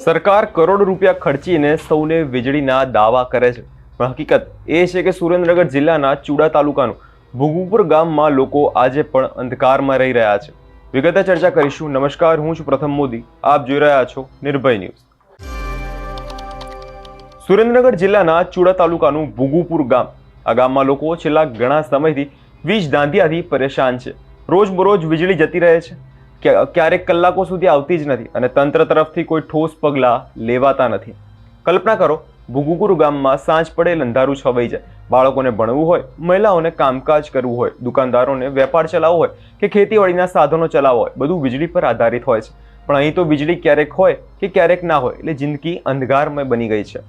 સરકાર કરોડો રૂપિયા ખર્ચીને સૌને વીજળીના દાવા કરે છે, પણ હકીકત એ છે કે સુરેન્દ્રનગર જિલ્લાના ચુડા તાલુકાનું ભૂગુપુર ગામમાં લોકો આજે પણ અંધકારમાં રહી રહ્યા છે. વિગતે ચર્ચા કરીશું. નમસ્કાર, હું છું પ્રથમ મોદી. આપ જોઈ રહ્યા છો નિર્ભય ન્યૂઝ. સુરેન્દ્રનગર જિલ્લાના ચુડા તાલુકાનું ભૂગુપુર ગામ. આ ગામમાં લોકો છેલ્લા ઘણા સમયથી વીજ ધાંધિયાથી પરેશાન છે. રોજબરોજ વીજળી જતી રહે છે, ક્યારેક કલાકો સુધી આવતી જ નથી અને તંત્ર તરફથી કોઈ ઠોસ પગલાં લેવાતા નથી. કલ્પના કરો, ભૂગુપુર ગામમાં સાંજ પડે અંધારું છવાઈ જાય. બાળકોને ભણવું હોય, મહિલાઓને કામકાજ કરવું હોય, દુકાનદારોને વેપાર ચલાવવો હોય કે ખેતીવાડીના સાધનો ચલાવવા હોય, બધું વીજળી પર આધારિત હોય છે. પણ અહીં તો વીજળી ક્યારેક હોય કે ક્યારેક ના હોય, એટલે જિંદગી અંધકારમય બની ગઈ છે.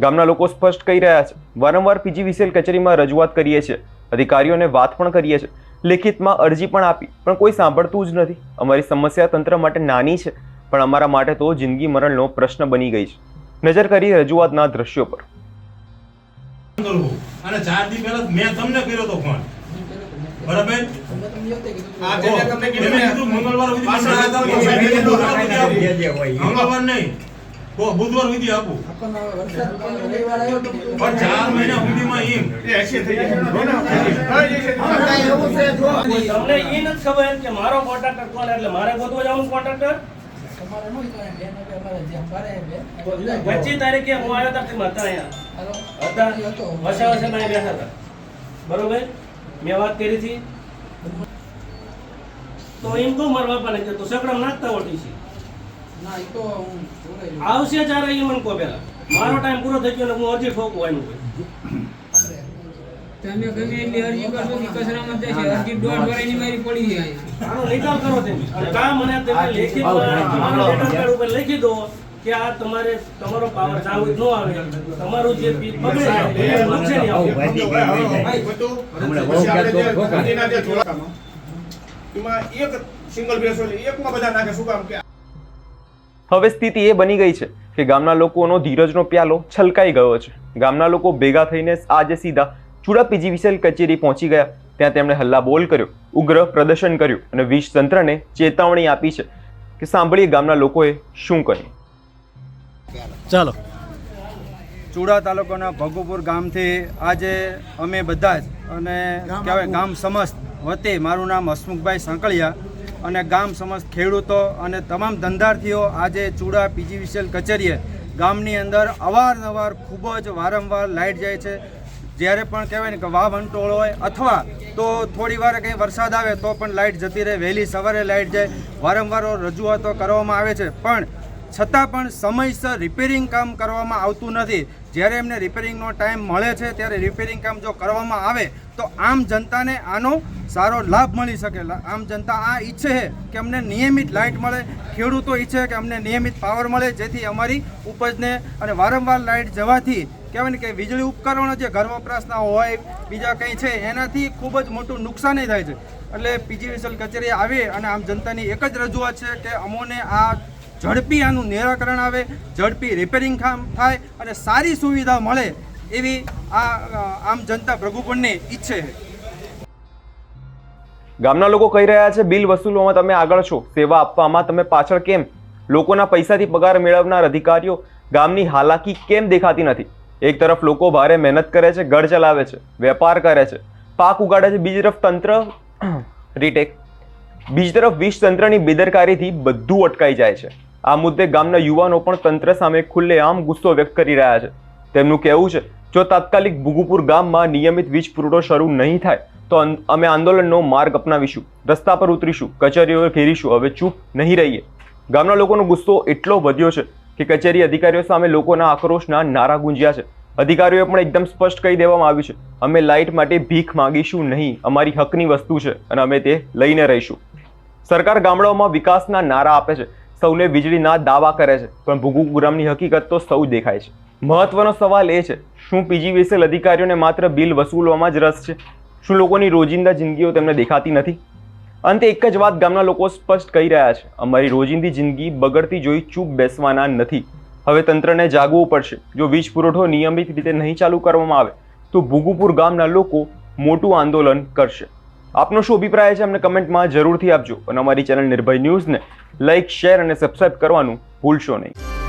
ગામના લોકો સ્પષ્ટ કહી રહ્યા છે. વારંવાર પીજીવીસીએલ કચેરીમાં રજૂઆત કરીએ છીએ, અધિકારીઓને વાત પણ કરીએ છીએ, લેખિતમાં અરજી પણ આપી, પણ કોઈ સાંભળતું જ નથી. અમારી સમસ્યા તંત્ર માટે નાની છે, પણ અમારા માટે તો જિંદગી મરણનો પ્રશ્ન બની ગઈ છે. નજર કરી રજૂઆતના દ્રશ્યો પર. અને 4 દી પહેલા મેં તમને કર્યો તો ફોન, બરાબર? આ તમને કીધું મંગળવાર સુધી મંગળવાર નહીં, બુધવાર સુધી આપું. પણ 4 મહિના સુધીમાં એમ તમને એ નથી ખબર કે મારો કોન્ટ્રાક્ટર કોણ, એટલે મારે ગોતવા જવાનું કોન્ટ્રાક્ટર. 25 તારીખે હું આવ્યો હતા, તમે હતા અહીંયા હતા, વસા બેઠા હતા, બરોબર? મેં વાત કરી હતી તો એમ કહું મારા બાપાને કે તો સકડમ નાખતા ઓટી છે આવશે ચારે એ મને કહો. પેલા મારો ટાઈમ પૂરો થઈ ગયો, હું અરજી ઠોકું એનું તમે ગમે એટલી અરજી કરશો કે કચરામાં જશે, અરજી 1.5 વર્ષની મારી પડી છે અહીંયા. આનો નિકાલ કરો તમે. અને કામ મને તમે લેખિતમાં તમારો લેટર પેડ ઉપર લખી દો કે આ તમારો પાવર ચાલુ ન આવે, તમારું જે બગડે છે એ નુકસાન નહીં આવે. હવે સ્થિતિ એ બની ગઈ છે કે ગામના લોકોનો ધીરજનો પ્યાલો છલકાઈ ગયો છે. ગામના લોકો ભેગા થઈને આજે સીધા ચુડા પીજીવીસીએલ કચેરી પહોંચી ગયા. ત્યાં તેમણે હલ્લાબોલ કર્યો, ઉગ્ર પ્રદર્શન કર્યું અને વીજ તંત્રને ચેતવણી આપી છે કે સાંભળીએ ગામના લોકોએ શું કર્યું. ચાલો. ચુડા તાલુકાના ભગુપુર ગામથી આજે અમે બધા જ અને કહેવાય ગામ સમસ્ત વતી, મારું નામ હસમુખભાઈ સાંકળિયા અને ગામ સમસ્ત ખેડૂતો અને તમામ ધંધાર્થીઓ આજે ચુડા પીજીવીસીએલ કચેરીએ ગામની અંદર અવારનવાર ખૂબ જ વારંવાર લાઇટ જાય છે. જ્યારે પણ કહેવાય ને કે વાવંટોળ હોય અથવા તો થોડી વાર કંઈ વરસાદ આવે તો પણ લાઇટ જતી રહે, વહેલી સવારે લાઇટ જાય. વારંવાર રજૂઆતો કરવામાં આવે છે, પણ છતાં પણ સમયસર રિપેરિંગ કામ કરવામાં આવતું નથી. જ્યારે એમને રિપેરિંગનો ટાઈમ મળે છે ત્યારે રિપેરિંગ કામ જો કરવામાં આવે તો આમ જનતાને આનો સારો લાભ મળી શકે. આમ જનતા આ ઈચ્છે છે કે અમને નિયમિત લાઇટ મળે, ખેડૂતો ઈચ્છે કે અમને નિયમિત પાવર મળે, જેથી અમારી ઉપજને અને વારંવાર લાઇટ જવાથી કહેવાય ને કે વીજળી ઉપકરણો જે ઘર વપરાશના હોય, બીજા કંઈ છે, એનાથી ખૂબ જ મોટું નુકસાની થાય છે. એટલે પીજીવીસીએલ કચેરીએ આવી અને આમ જનતાની એક જ રજૂઆત છે કે અમોને આ ઝડપી આનું નિરાકરણ આવે, ઝડપી રિપેરિંગ કામ થાય અને સારી સુવિધા મળે એવી આમ જનતા ભગુપુરની ઈચ્છે છે. ગામના લોકો કહી રહ્યા છે, બિલ વસૂલવામાં તમે આગળ છો, સેવા આપવામાં તમે પાછળ કેમ? લોકોના પૈસાથી પગાર મેળવનાર અધિકારીઓ ગામની હાલાકી કેમ દેખાતી નથી? એક તરફ લોકો ભારે મહેનત કરે છે, ઘર ચલાવે છે, વેપાર કરે છે, પાક ઉગાડે છે, બીજી તરફ તંત્ર રીટેક, બીજી તરફ વીજ તંત્રની બેદરકારીથી બધું અટકાઈ જાય છે. આ મુદ્દે ગામના યુવાનો પણ તંત્ર સામે ખુલ્લેઆમ ગુસ્સો વ્યક્ત કરી રહ્યા છે. તેમનું કહેવું છે, જો તાત્કાલિક ભૂગુપુર ગામમાં નિયમિત વીજ પુરવઠો શરૂ નહીં થાય તો અમે આંદોલનનો માર્ગ અપનાવીશું, રસ્તા પર ઉતરીશું, કચેરીઓ ઘેરીશું. હવે ચૂપ નહીં રહીએ. ગામના લોકોનો ગુસ્સો એટલો વધ્યો છે કે કચેરી અધિકારીઓ સામે લોકોના આક્રોશના નારા ગુંજ્યા છે. અધિકારીઓએ પણ એકદમ સ્પષ્ટ કહી દેવામાં આવ્યું છે, અમે લાઇટ માટે ભીખ માંગીશું નહીં, અમારી હકની વસ્તુ છે અને અમે તે લઈને રહીશું. સરકાર ગામડાઓમાં વિકાસના નારા આપે છે, સૌને વીજળીના દાવા કરે છે, પણ ભૂગુપુર ગામની હકીકત તો સૌ દેખાય છે. મહત્વનો સવાલ એ છે, શું પીજીવીસીએલ અધિકારીઓને માત્ર બિલ વસૂલવામાં જ રસ છે? શું લોકોની રોજિંદા જિંદગીઓ તેમને દેખાતી નથી? અંતે એક જ વાત ગામના લોકો સ્પષ્ટ કહી રહ્યા છે, અમારી રોજિંદી જિંદગી બગડતી જોઈ ચૂપ બેસવાના નથી. હવે તંત્રને જાગવું પડશે. જો વીજ પુરવઠો નિયમિત રીતે નહીં ચાલુ કરવામાં આવે તો ભૂગુપુર ગામના લોકો મોટું આંદોલન કરશે. આપનો શું અભિપ્રાય છે અમને કમેન્ટમાં જરૂરથી આપજો અને અમારી ચેનલ નિર્ભય ન્યૂઝને લાઇક, શેર અને સબસ્ક્રાઇબ કરવાનું ભૂલશો નહીં.